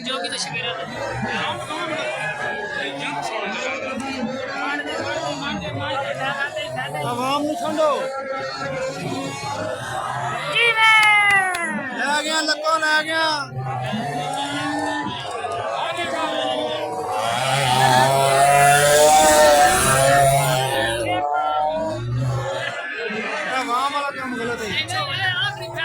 जोगी तो शिविर आवाम नहीं छोड़ो ले गया लको ले गया आवाम वाला काम गलत है